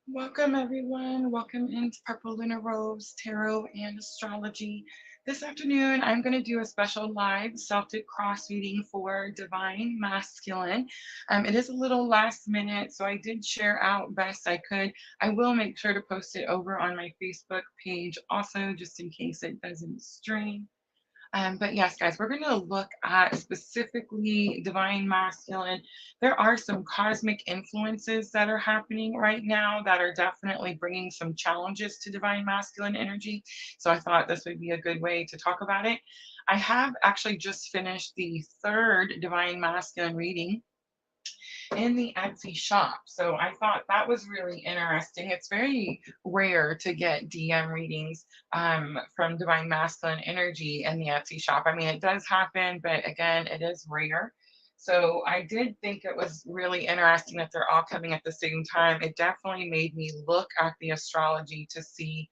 Welcome, everyone. Welcome into Purple Lunar Rose Tarot and Astrology. This afternoon, I'm going to do a special live Celtic cross reading for Divine Masculine. It is a little last minute, so I did share out best I could. I will make sure to post it over on my Facebook page also, just in case it doesn't stream. But yes, guys, we're going to look at specifically divine masculine. There are some cosmic influences that are happening right now that are definitely bringing some challenges to divine masculine energy. So I thought this would be a good way to talk about it. I have actually just finished the third divine masculine reading in the Etsy shop. So I thought that was really interesting. It's very rare to get DM readings from Divine Masculine Energy in the Etsy shop. I mean, it does happen, but again, it is rare. So I did think it was really interesting that they're all coming at the same time. It definitely made me look at the astrology to see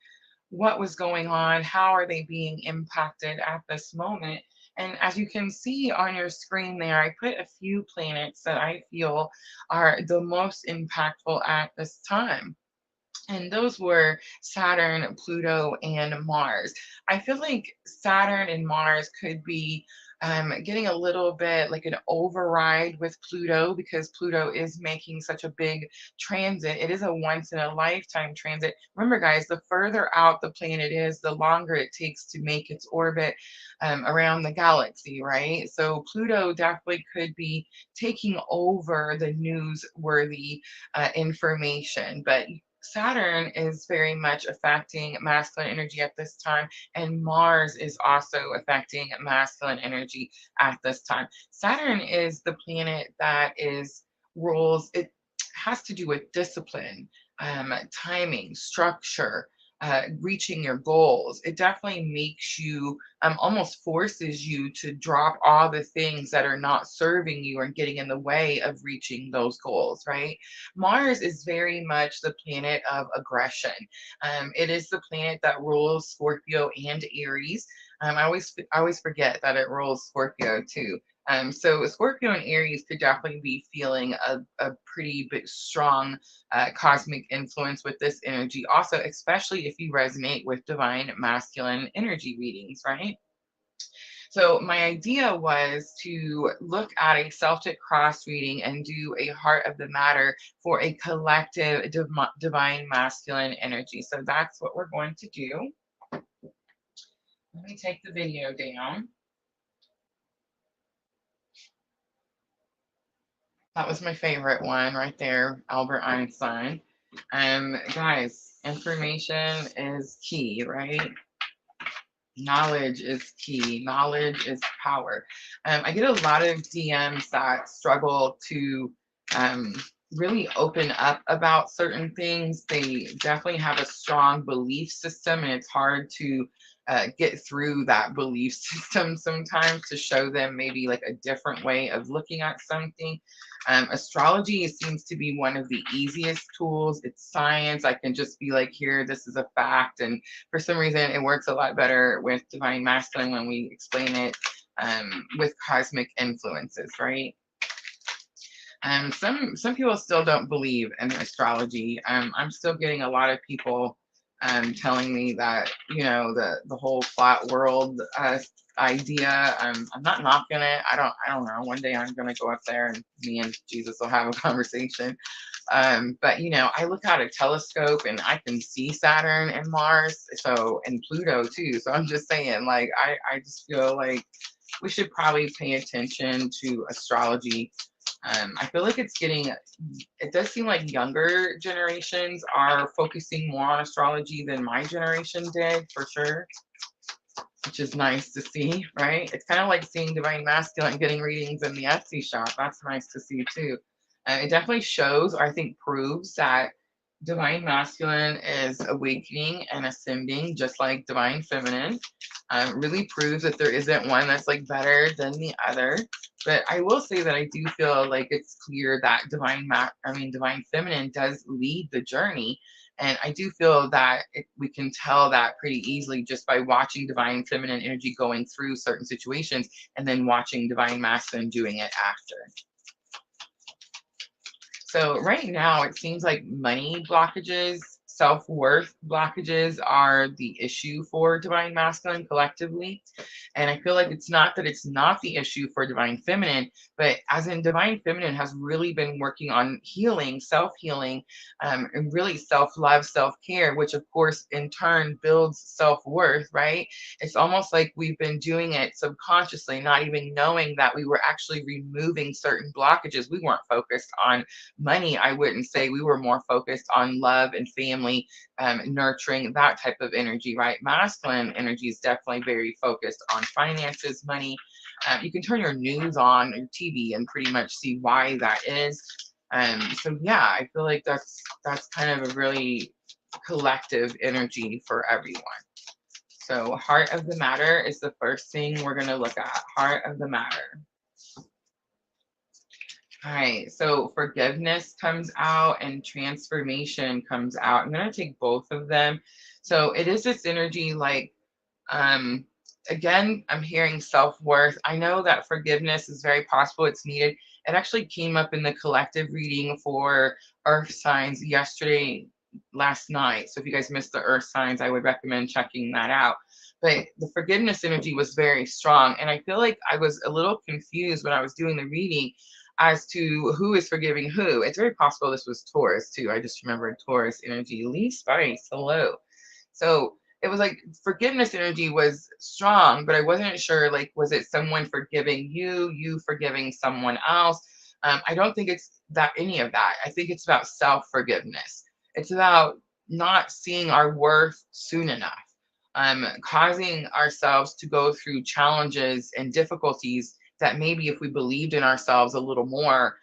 what was going on, how are they being impacted at this moment. And as you can see on your screen there, I put a few planets that I feel are the most impactful at this time. And those were Saturn, Pluto, and Mars. I feel like Saturn and Mars could be getting a little bit like an override with Pluto because Pluto is making such a big transit. It is a once in a lifetime transit. Remember, guys, the further out the planet is, the longer it takes to make its orbit around the galaxy, right? So Pluto definitely could be taking over the newsworthy information. But Saturn is very much affecting masculine energy at this time, and Mars is also affecting masculine energy at this time. Saturn is the planet that is rules, it has to do with discipline, timing, structure. Reaching your goals, it definitely makes you almost forces you to drop all the things that are not serving you or getting in the way of reaching those goals, right? Mars is very much the planet of aggression. It is the planet that rules Scorpio and Aries. I always forget that it rules Scorpio too. So Scorpio and Aries could definitely be feeling a pretty big, strong cosmic influence with this energy. Also, especially if you resonate with divine masculine energy readings, right? So my idea was to look at a Celtic cross reading and do a heart of the matter for a collective divine masculine energy. So that's what we're going to do. Let me take the video down. That was my favorite one right there, Albert Einstein. Guys, information is key, right? Knowledge is key. Knowledge is power. I get a lot of DMs that struggle to um, really open up about certain things. They definitely have a strong belief system, and it's hard to get through that belief system sometimes to show them maybe like a different way of looking at something. Astrology seems to be one of the easiest tools. It's science. I can just be like, here, this is a fact. And for some reason, it works a lot better with divine masculine when we explain it with cosmic influences, right? Some people still don't believe in astrology. I'm still getting a lot of people telling me that the whole flat world idea. I'm not knocking it. I don't know. One day I'm gonna go up there and me and Jesus will have a conversation. But I look out a telescope and I can see Saturn and Mars, so and Pluto too. So I'm just saying, like I just feel like we should probably pay attention to astrology. I feel like it does seem like younger generations are focusing more on astrology than my generation did, for sure, which is nice to see, right? It's kind of like seeing Divine Masculine getting readings in the Etsy shop. That's nice to see too. It definitely shows, or I think proves, that Divine Masculine is awakening and ascending, just like Divine Feminine. Really proves that there isn't one that's like better than the other. But I will say that I do feel like it's clear that Divine Feminine does lead the journey. And I do feel that we can tell that pretty easily just by watching divine feminine energy going through certain situations and then watching divine masculine doing it after. So right now, it seems like money blockages, self-worth blockages are the issue for divine masculine collectively. And I feel like it's not that it's not the issue for divine feminine, but as in divine feminine has really been working on healing, self-healing, and really self-love, self-care, which of course in turn builds self-worth, right? It's almost like we've been doing it subconsciously, not even knowing that we were actually removing certain blockages. We weren't focused on money. I wouldn't say. We were more focused on love and family, nurturing, that type of energy, right? Masculine energy is definitely very focused on finances, money. You can turn your news on, your TV, and pretty much see why that is. So yeah, I feel like that's kind of a really collective energy for everyone. So heart of the matter is the first thing we're going to look at. Heart of the matter. All right, so forgiveness comes out and transformation comes out. I'm going to take both of them. So it is this energy like, um, again, I'm hearing self-worth. I know that forgiveness is very possible. It's needed. It actually came up in the collective reading for earth signs yesterday, last night. So if you guys missed the earth signs, I would recommend checking that out. But the forgiveness energy was very strong. And I feel like I was a little confused when I was doing the reading as to who is forgiving who. It's very possible this was Taurus too. I just remembered Taurus energy. Lee Spice, hello. So it was like forgiveness energy was strong, but I wasn't sure, like, was it someone forgiving you, you forgiving someone else? I don't think it's that any of that. I think it's about self-forgiveness. It's about not seeing our worth soon enough, causing ourselves to go through challenges and difficulties that maybe if we believed in ourselves a little more,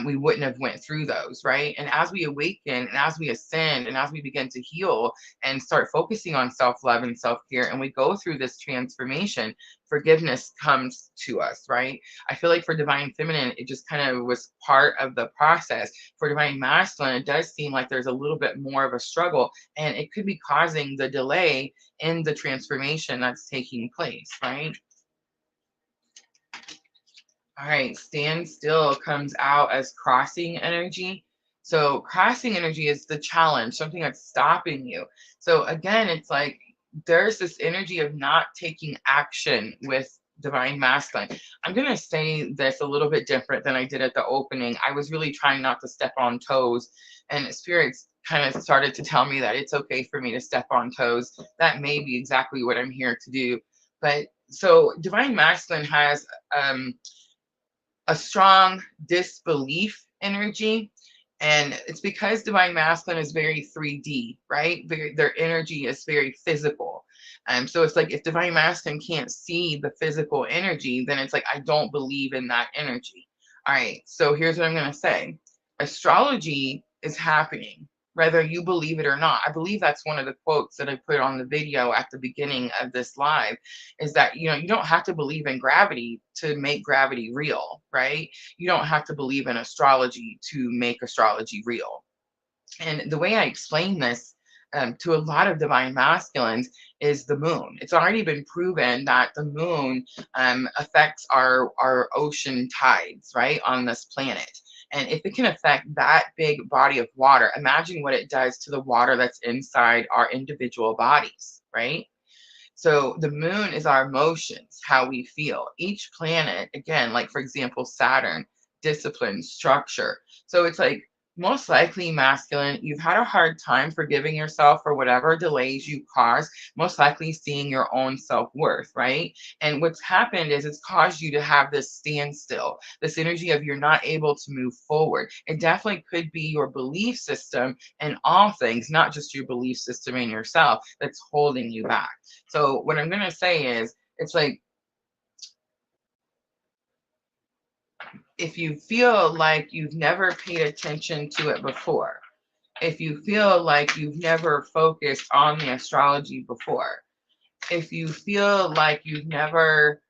we wouldn't have went through those, right? And as we awaken and as we ascend and as we begin to heal and start focusing on self-love and self-care, and we go through this transformation, forgiveness comes to us, right? I feel like for divine feminine, it just kind of was part of the process. For divine masculine, it does seem like there's a little bit more of a struggle, and it could be causing the delay in the transformation that's taking place, right? All right, stand still comes out as crossing energy. So crossing energy is the challenge, something that's stopping you. So again, it's like there's this energy of not taking action with divine masculine. I'm going to say this a little bit different than I did at the opening. I was really trying not to step on toes, and spirits kind of started to tell me that it's okay for me to step on toes. That may be exactly what I'm here to do. But so divine masculine has a strong disbelief energy. And it's because divine masculine is very 3D, right? Their energy is very physical. So it's like if divine masculine can't see the physical energy, then it's like, I don't believe in that energy. All right, so here's what I'm going to say. Astrology is happening, whether you believe it or not. I believe that's one of the quotes that I put on the video at the beginning of this live, is that, you don't have to believe in gravity to make gravity real, right? You don't have to believe in astrology to make astrology real. And the way I explain this to a lot of divine masculines is the moon. It's already been proven that the moon affects our ocean tides, right, on this planet. And if it can affect that big body of water, imagine what it does to the water that's inside our individual bodies, right? So the moon is our emotions, how we feel. Each planet, again, like for example, Saturn, discipline, structure. So it's like most likely masculine, you've had a hard time forgiving yourself for whatever delays you caused, most likely seeing your own self-worth, right? And what's happened is it's caused you to have this standstill, this energy of you're not able to move forward. It definitely could be your belief system in all things, not just your belief system in yourself, that's holding you back. So what I'm going to say is, it's like, if you feel like you've never paid attention to it before, if you feel like you've never focused on the astrology before, if you feel like you've never,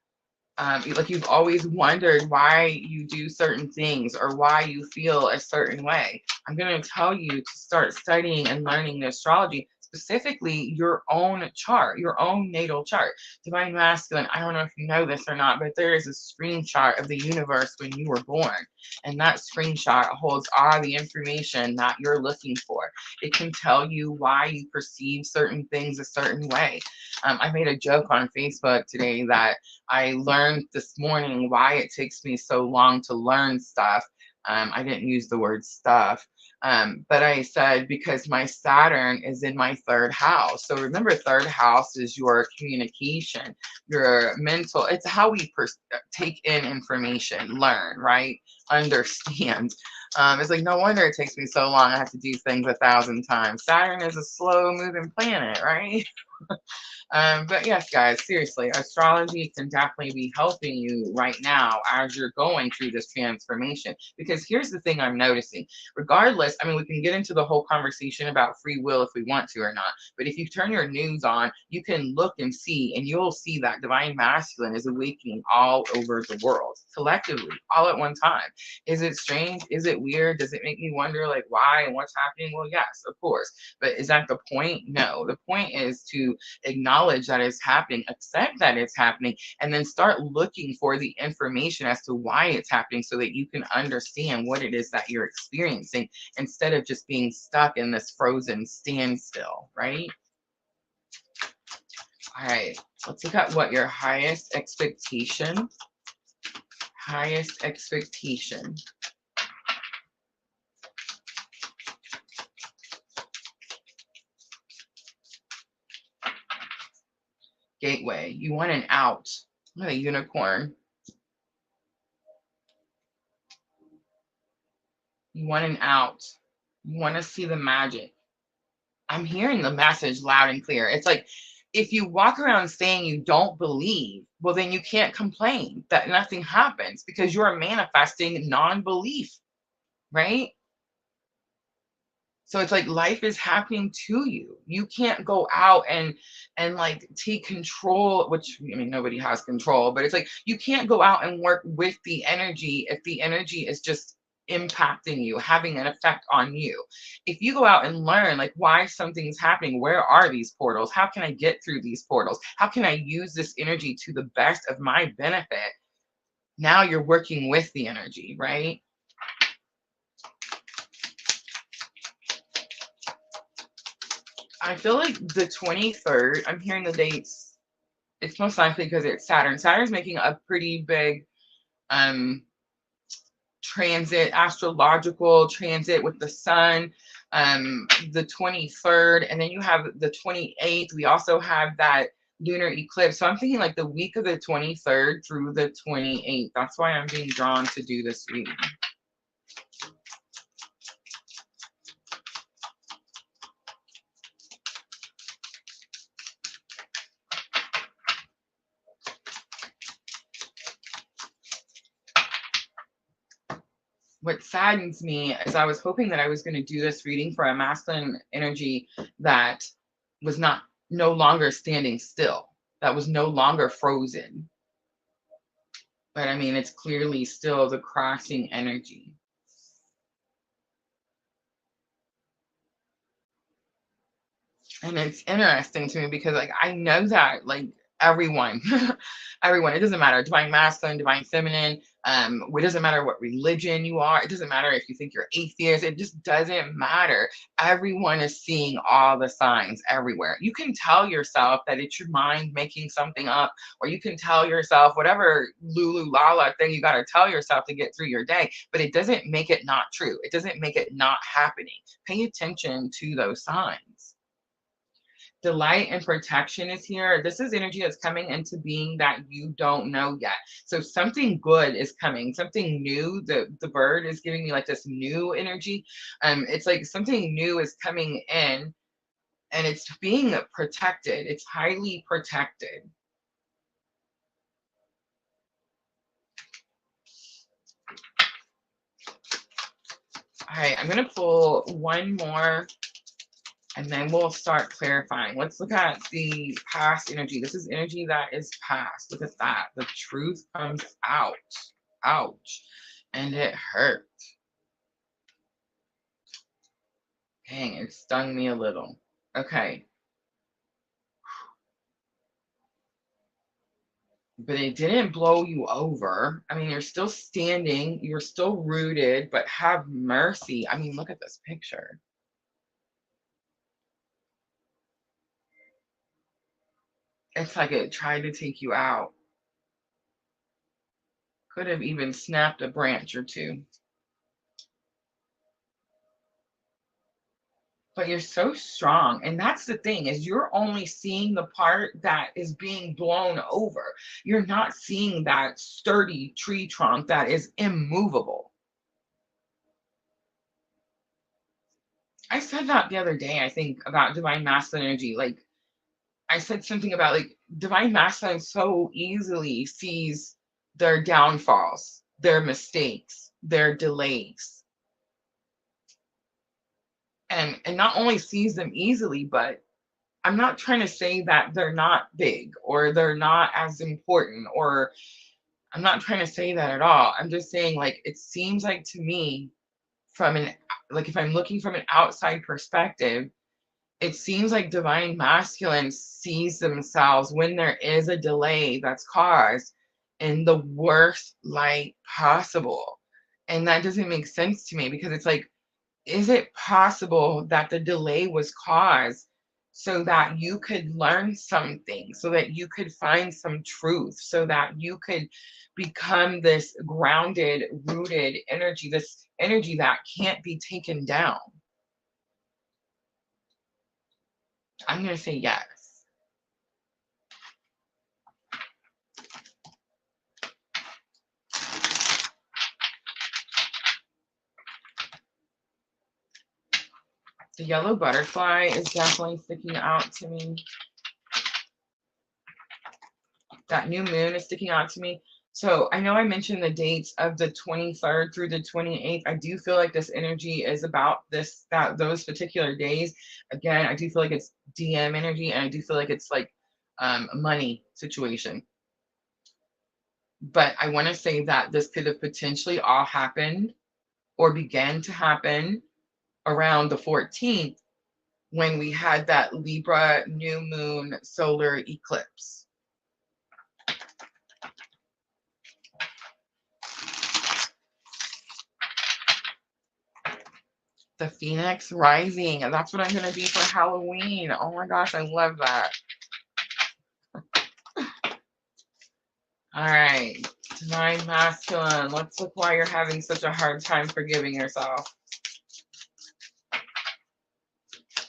like you've always wondered why you do certain things or why you feel a certain way, I'm going to tell you to start studying and learning the astrology. It's specifically your own chart, your own natal chart. Divine masculine, I don't know if you know this or not, but there is a screenshot of the universe when you were born. And that screenshot holds all the information that you're looking for. It can tell you why you perceive certain things a certain way. I made a joke on Facebook today that I learned this morning why it takes me so long to learn stuff. I didn't use the word stuff, but I said because my Saturn is in my third house. So remember, third house is your communication, your mental. It's how we take in information, learn, right? Understand. It's like, no wonder it takes me so long. I have to do things 1,000 times. Saturn is a slow moving planet, right? But yes, guys, seriously, astrology can definitely be helping you right now as you're going through this transformation. Because here's the thing I'm noticing. Regardless, I mean, we can get into the whole conversation about free will if we want to or not. But if you turn your news on, you can look and see, and you'll see that divine masculine is awakening all over the world, collectively, all at one time. Is it strange? Is it weird? Does it make me wonder, like, why and what's happening? Well, yes, of course. But is that the point? No. The point is to acknowledge that it's happening, accept that it's happening, and then start looking for the information as to why it's happening so that you can understand what it is that you're experiencing instead of just being stuck in this frozen standstill, right? All right, let's look at what your highest expectation gateway. You want an out. What a unicorn. You want an out. You want to see the magic. I'm hearing the message loud and clear. It's like if you walk around saying you don't believe, well, then you can't complain that nothing happens because you're manifesting non-belief, right? So it's like life is happening to you. You can't go out and like take control, which I mean nobody has control, but it's like you can't go out and work with the energy if the energy is just impacting you, having an effect on you. If you go out and learn like why something's happening, where are these portals? How can I get through these portals? How can I use this energy to the best of my benefit? Now you're working with the energy, right? I feel like the 23rd, I'm hearing the dates. It's most likely because it's Saturn. Saturn's making a pretty big transit, astrological transit with the sun, the 23rd, and then you have the 28th. We also have that lunar eclipse. So I'm thinking like the week of the 23rd through the 28th. That's why I'm being drawn to do this reading. What saddens me is I was hoping that I was going to do this reading for a masculine energy that was no longer standing still, that was no longer frozen. But I mean, it's clearly still the crossing energy. And it's interesting to me because like I know that like everyone, everyone, it doesn't matter, divine masculine, divine feminine, it doesn't matter what religion you are, it doesn't matter if you think you're atheist, it just doesn't matter. Everyone is seeing all the signs everywhere. You can tell yourself that it's your mind making something up, or you can tell yourself whatever lulu lala thing you got to tell yourself to get through your day, but it doesn't make it not true. It doesn't make it not happening. Pay attention to those signs. Delight and protection is here. This is energy that's coming into being that you don't know yet. So something good is coming, something new. The bird is giving me like this new energy. It's like something new is coming in and it's being protected. It's highly protected. All right, I'm gonna pull one more and then we'll start clarifying. Let's look at the past energy. This is energy that is past. Look at that. The truth comes out. Ouch. And it hurt. Dang, it stung me a little. Okay. But it didn't blow you over. I mean, you're still standing, you're still rooted, but have mercy. I mean, look at this picture. It's like it tried to take you out. Could have even snapped a branch or two. But you're so strong. And that's the thing, is you're only seeing the part that is being blown over. You're not seeing that sturdy tree trunk that is immovable. I said that the other day, I think, about divine masculine energy. Like, I said something about like divine masculine so easily sees their downfalls, their mistakes, their delays. And not only sees them easily, but I'm not trying to say that they're not big or they're not as important, or I'm not trying to say that at all. I'm just saying, like, it seems like to me, from an, like, if I'm looking from an outside perspective, it seems like divine masculine sees themselves when there is a delay that's caused in the worst light possible. And that doesn't make sense to me, because it's like, is it possible that the delay was caused so that you could learn something, so that you could find some truth, so that you could become this grounded, rooted energy, this energy that can't be taken down? I'm going to say yes. The yellow butterfly is definitely sticking out to me. That new moon is sticking out to me. So I know I mentioned the dates of the 23rd through the 28th. I do feel like this energy is about those particular days. Again, I do feel like it's DM energy, and I do feel like it's like a money situation. But I want to say that this could have potentially all happened or began to happen around the 14th, when we had that Libra new moon solar eclipse. The Phoenix rising, and that's what I'm going to be for Halloween. Oh my gosh, I love that. All right, divine masculine. Let's look why you're having such a hard time forgiving yourself.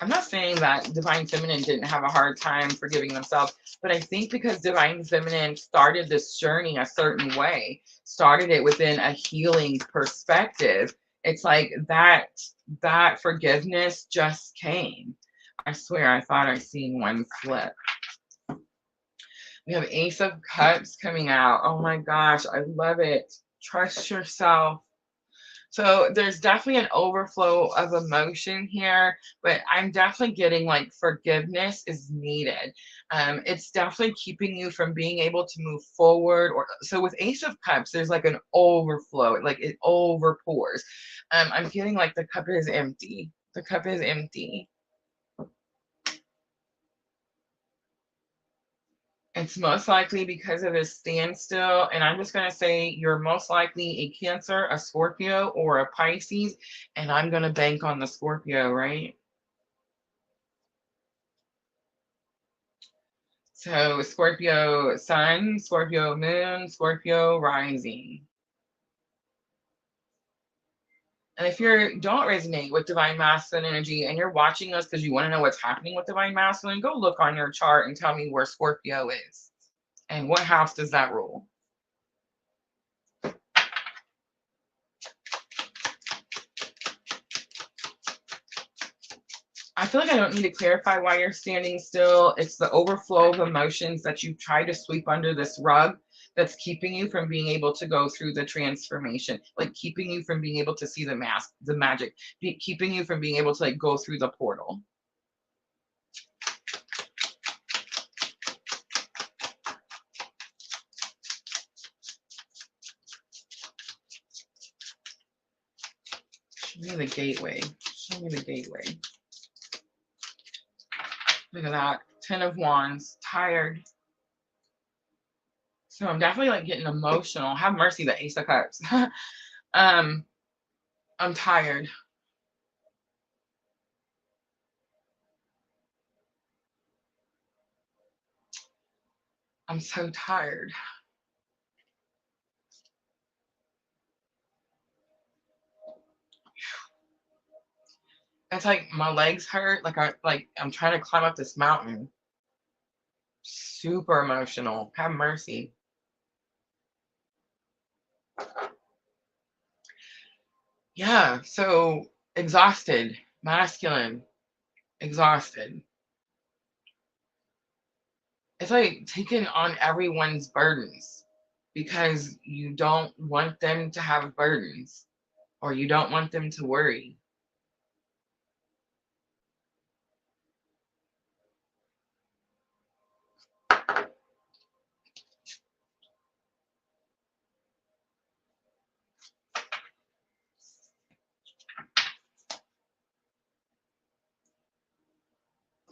I'm not saying that divine feminine didn't have a hard time forgiving themselves, but I think because divine feminine started this journey a certain way, started it within a healing perspective, it's like that forgiveness just came. I swear, I thought I seen one slip. We have Ace of Cups coming out. Oh my gosh, I love it. Trust yourself. So there's definitely an overflow of emotion here, but I'm definitely getting like forgiveness is needed. It's definitely keeping you from being able to move forward. Or so with Ace of Cups, there's like an overflow, like it overpours. I'm feeling like the cup is empty. The cup is empty. It's most likely because of this standstill. And I'm just going to say you're most likely a Cancer, a Scorpio, or a Pisces. And I'm going to bank on the Scorpio, right? So Scorpio sun, Scorpio moon, Scorpio rising. And if you don't resonate with divine masculine energy and you're watching us because you want to know what's happening with divine masculine, go look on your chart and tell me where Scorpio is and what house does that rule. I feel like I don't need to clarify why you're standing still. It's the overflow of emotions that you try to sweep under this rug that's keeping you from being able to go through the transformation, like keeping you from being able to see the magic, keeping you from being able to like go through the portal. Show me the gateway. Show me the gateway. Look at that. 10 of Wands. Tired. So I'm definitely like getting emotional. Have mercy, the Ace of Cups. I'm tired. I'm so tired. It's like my legs hurt. I'm trying to climb up this mountain. Super emotional. Have mercy. Yeah, so exhausted, masculine, exhausted. It's like taking on everyone's burdens because you don't want them to have burdens or you don't want them to worry.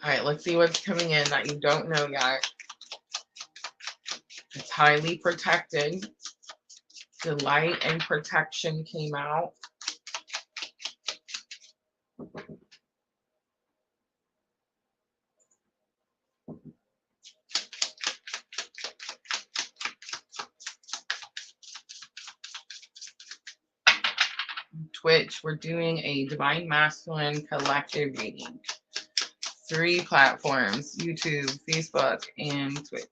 All right, let's see what's coming in that you don't know yet. It's highly protected. The light and protection came out. Twitch, we're doing a Divine Masculine collective reading. 3 platforms, YouTube, Facebook, and Twitch.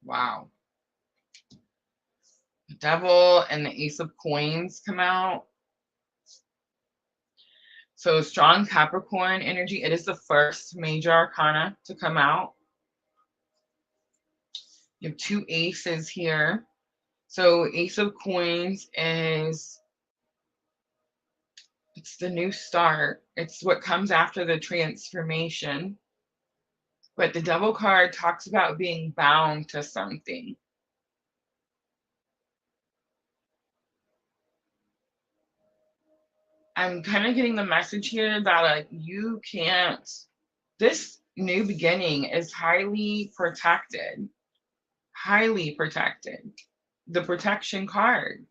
Wow. The Devil and the Ace of Coins come out. So strong Capricorn energy. It is the first major arcana to come out. You have 2 aces here. So Ace of Coins is, it's the new start. It's what comes after the transformation. But the Devil card talks about being bound to something. I'm kind of getting the message here that like you can't, this new beginning is highly protected. Highly protected. The protection card.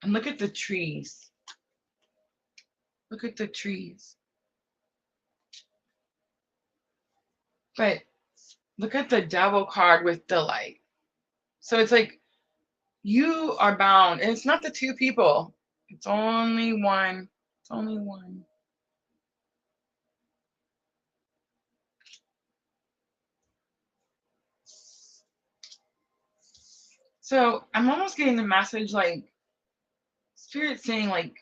And look at the trees. Look at the trees. But look at the Devil card with the light. So it's like you are bound. And it's not the 2 people. It's only one. It's only one. So I'm almost getting the message like Spirit saying like,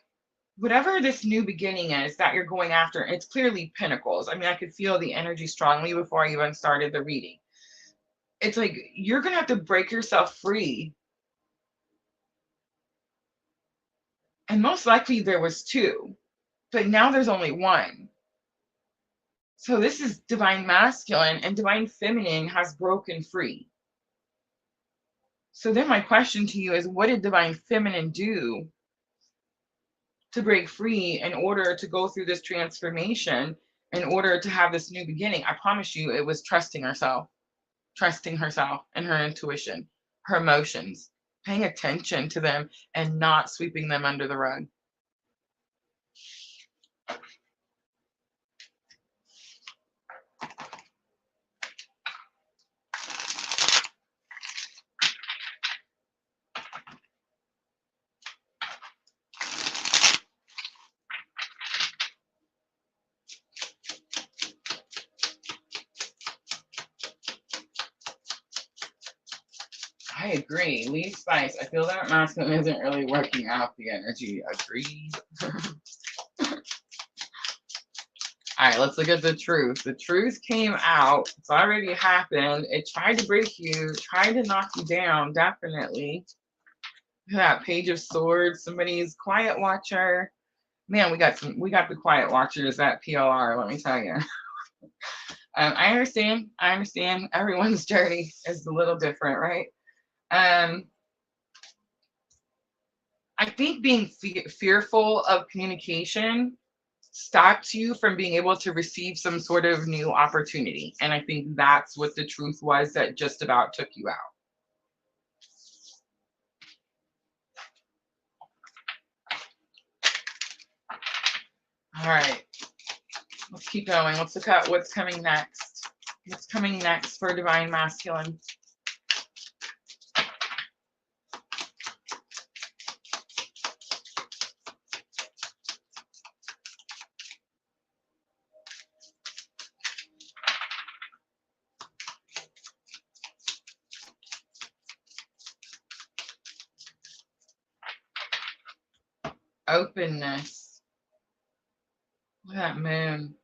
whatever this new beginning is that you're going after, it's clearly Pentacles. I mean, I could feel the energy strongly before I even started the reading. It's like you're going to have to break yourself free. And most likely there was 2, but now there's only 1. So this is Divine Masculine, and Divine Feminine has broken free. So then my question to you is, what did Divine Feminine do to break free in order to go through this transformation, in order to have this new beginning? I promise you it was trusting herself and her intuition, her emotions, paying attention to them and not sweeping them under the rug. I agree. Leave spice. I feel that masculine isn't really working out the energy. Agreed. All right, let's look at the truth. The truth came out. It's already happened. It tried to break you, tried to knock you down, definitely. Look at that Page of Swords. Somebody's quiet watcher. Man, we got the quiet watchers at PLR, let me tell you. I understand. Everyone's journey is a little different, right? I think being fearful of communication stops you from being able to receive some sort of new opportunity. And I think that's what the truth was that just about took you out. All right, let's keep going. Let's look at what's coming next. What's coming next for divine masculine? Openness. Look at that moon.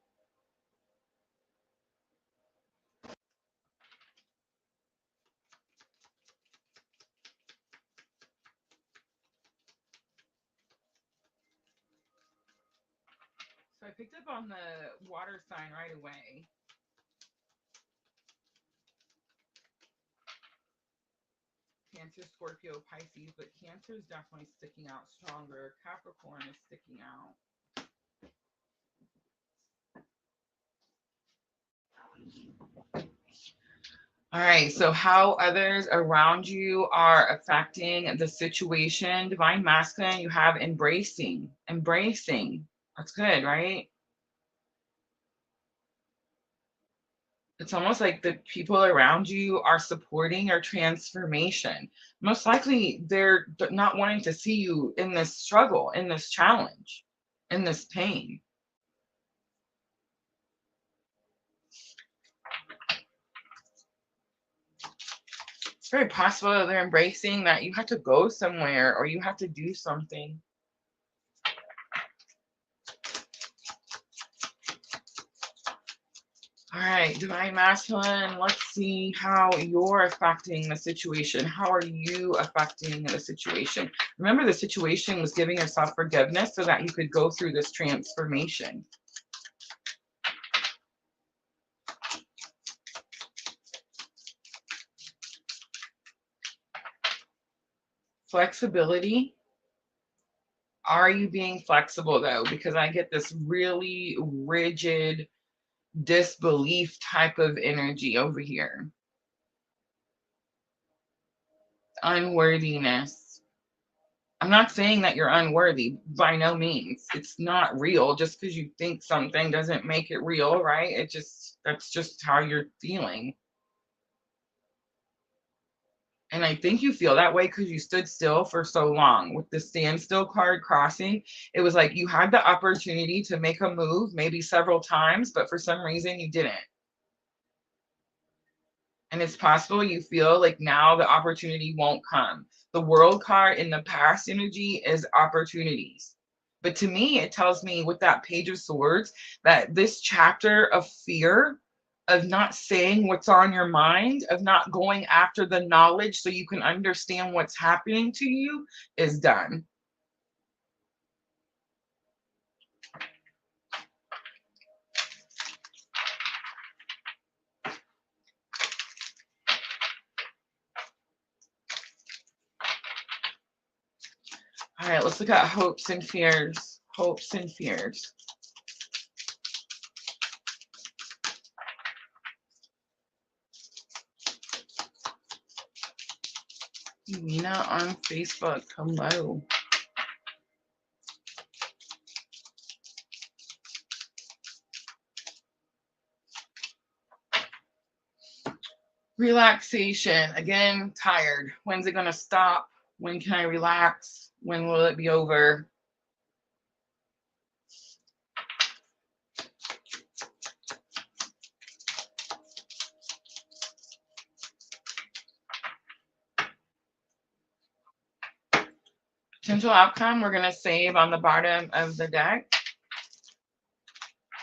So I picked up on the water sign right away. Cancer, Scorpio, Pisces, but Cancer is definitely sticking out stronger. Capricorn is sticking out. All right, so how others around you are affecting the situation. Divine masculine, you have embracing. Embracing. That's good, right? It's almost like the people around you are supporting your transformation. Most likely, they're not wanting to see you in this struggle, in this challenge, in this pain. It's very possible that they're embracing that you have to go somewhere or you have to do something. All right, divine masculine, let's see how you're affecting the situation. How are you affecting the situation? Remember, the situation was giving yourself forgiveness so that you could go through this transformation. Flexibility. Are you being flexible though? Because I get this really rigid disbelief type of energy over here. Unworthiness. I'm not saying that you're unworthy, by no means. It's not real. Just because you think something doesn't make it real, right? That's just how you're feeling. And I think you feel that way because you stood still for so long. With the standstill card crossing, it was like you had the opportunity to make a move, maybe several times, but for some reason you didn't. And it's possible you feel like now the opportunity won't come. The world card in the past energy is opportunities. But to me, it tells me with that page of swords that this chapter of fear, of not saying what's on your mind, of not going after the knowledge so you can understand what's happening to you, is done. All right, let's look at hopes and fears. Hopes and fears. Nina on Facebook, hello. Relaxation, again, tired. When's it gonna stop? When can I relax? When will it be over? Potential outcome, we're gonna save on the bottom of the deck.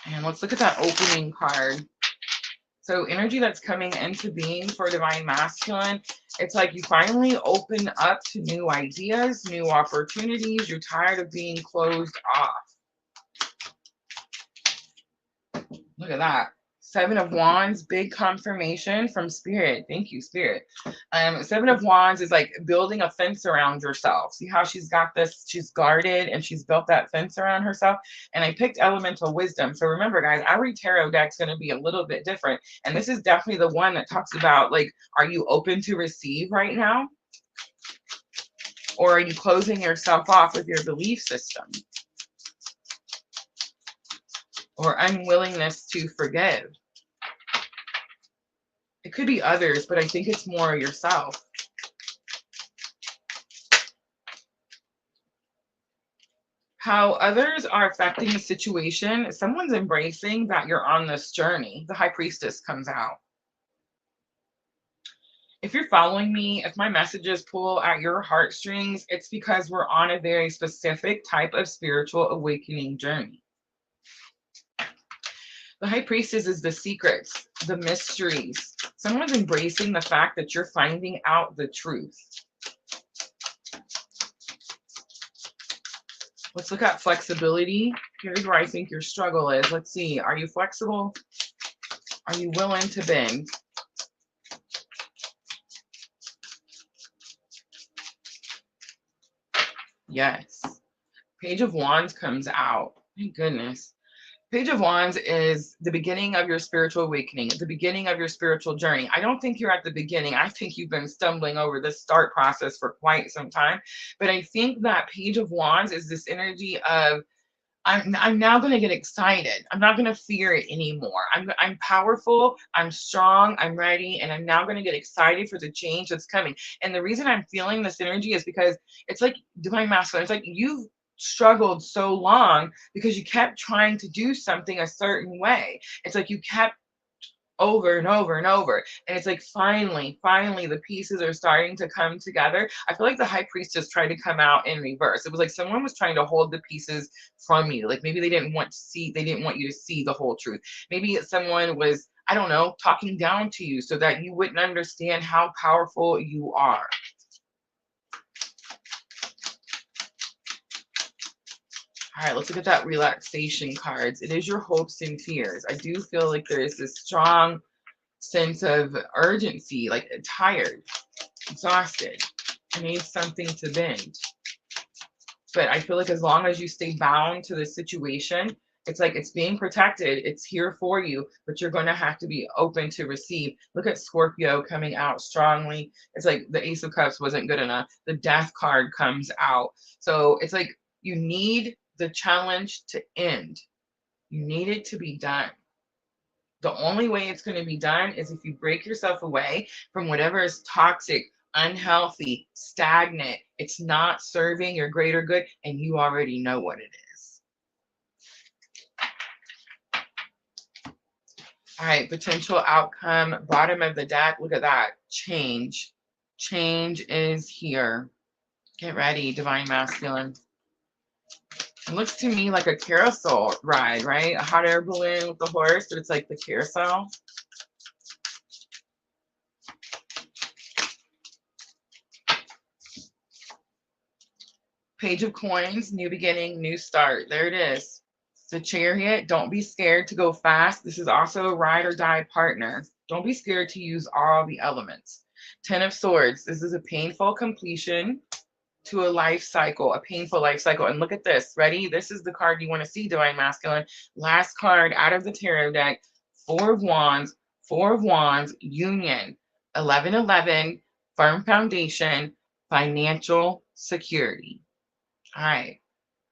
And let's look at that opening card. So energy that's coming into being for divine masculine, it's like you finally open up to new ideas, new opportunities. You're tired of being closed off. Look at that. Seven of Wands, big confirmation from Spirit. Thank you, Spirit. Seven of Wands is like building a fence around yourself. See how she's got this? She's guarded and she's built that fence around herself. And I picked Elemental Wisdom. So remember, guys, every tarot deck's going to be a little bit different. And this is definitely the one that talks about, like, are you open to receive right now? Or are you closing yourself off with your belief system? Or unwillingness to forgive? It could be others, but I think it's more yourself. How others are affecting the situation. Someone's embracing that you're on this journey. The High Priestess comes out. If you're following me, if my messages pull at your heartstrings, it's because we're on a very specific type of spiritual awakening journey. The High Priestess is the secrets, the mysteries. Someone's embracing the fact that you're finding out the truth. Let's look at flexibility. Here's where I think your struggle is. Let's see. Are you flexible? Are you willing to bend? Yes. Page of Wands comes out. Thank goodness. Page of Wands is the beginning of your spiritual awakening, the beginning of your spiritual journey. I don't think you're at the beginning. I think you've been stumbling over this start process for quite some time. But I think that Page of Wands is this energy of, I'm now going to get excited. I'm not going to fear it anymore. I'm powerful. I'm strong. I'm ready. And I'm now going to get excited for the change that's coming. And the reason I'm feeling this energy is because it's like divine masculine. It's like you've struggled so long because you kept trying to do something a certain way. It's like you kept over and over and over. And it's like finally the pieces are starting to come together. I feel like the High Priestess tried to come out in reverse. It was like someone was trying to hold the pieces from you. Like maybe they didn't want you to see the whole truth. Maybe someone was, I don't know, talking down to you so that you wouldn't understand how powerful you are. All right, let's look at that relaxation cards. It is your hopes and fears. I do feel like there is this strong sense of urgency, like tired, exhausted. I need something to binge. But I feel like as long as you stay bound to the situation, it's like it's being protected. It's here for you, but you're going to have to be open to receive. Look at Scorpio coming out strongly. It's like the Ace of Cups wasn't good enough. The Death card comes out. So it's like you need the challenge to end. You need it to be done. The only way it's going to be done is if you break yourself away from whatever is toxic, unhealthy, stagnant. It's not serving your greater good, and you already know what it is. All right, potential outcome, bottom of the deck. Look at that. Change. Change is here. Get ready, divine masculine. It looks to me like a carousel ride, right? A hot air balloon with the horse, but it's like the carousel. Page of Coins, new beginning, new start. There it is. The Chariot, don't be scared to go fast. This is also a ride or die partner. Don't be scared to use all the elements. Ten of Swords, this is a painful completion to a life cycle, a painful life cycle. And look at this. Ready? This is the card you want to see, divine masculine. Last card out of the tarot deck. Four of Wands, union, 11-11, firm foundation, financial security. All right.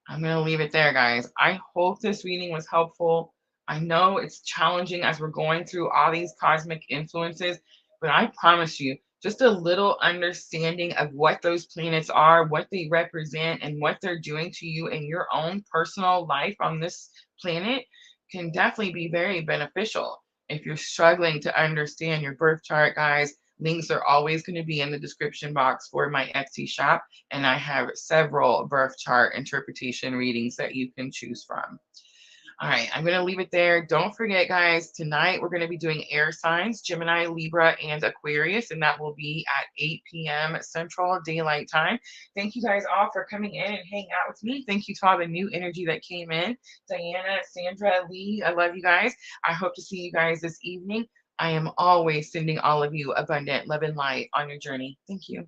I'm going to leave it there, guys. I hope this reading was helpful. I know it's challenging as we're going through all these cosmic influences, but I promise you, just a little understanding of what those planets are, what they represent, and what they're doing to you in your own personal life on this planet can definitely be very beneficial. If you're struggling to understand your birth chart, guys, links are always going to be in the description box for my Etsy shop, and I have several birth chart interpretation readings that you can choose from. All right, I'm going to leave it there. Don't forget, guys, tonight we're going to be doing air signs, Gemini, Libra, and Aquarius, and that will be at 8 p.m. Central Daylight Time. Thank you guys all for coming in and hanging out with me. Thank you to all the new energy that came in. Diana, Sandra, Lee, I love you guys. I hope to see you guys this evening. I am always sending all of you abundant love and light on your journey. Thank you.